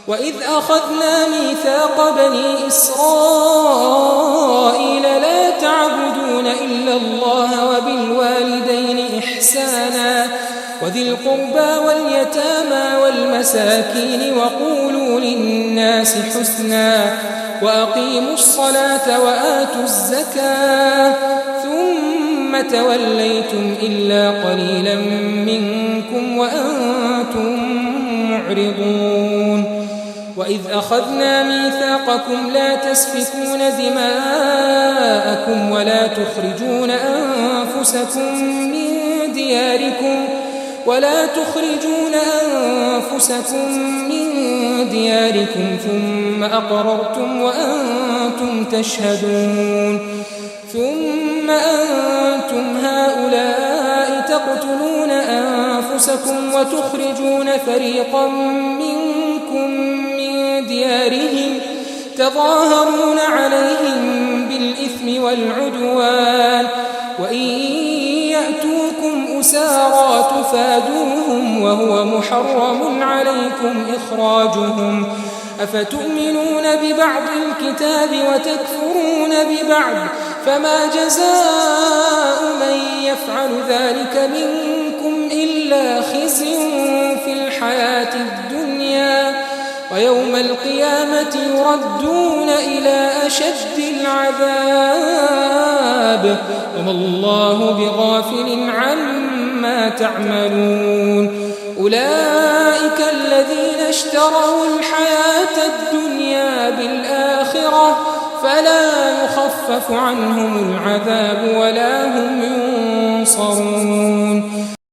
وإذ أخذنا ميثاق بني إسرائيل لا تعبدون إلا الله وبالوالدين إحسانا وذي القربى واليتامى والمساكين وقولوا للناس حسنا وأقيموا الصلاة وآتوا الزكاة ثم توليتم إلا قليلا منكم وأنتم معرضون وإذ أخذنا ميثاقكم لا تسفكون دماءكم ولا تخرجون أنفسكم من دياركم ثم أقررتم وأنتم تشهدون ثم أنتم هؤلاء تقتلون أنفسكم وتخرجون فريقا منكم من ديارهم تظاهرون عليهم بالإثم والعدوان وإن يأتوكم أسارى تفادوهم وهو محرم عليكم إخراجهم أفتؤمنون ببعض الكتاب وتكفرون ببعض فما جزاء من يفعل ذلك منكم إلا خزي في الحياة الدنيا ويوم القيامة يردون إلى أشد العذاب وما الله بغافل عما تعملون أولئك الذين اشتروا الحياة الدنيا بالآخرة فلا يخفف عنهم العذاب ولا هم ينصرون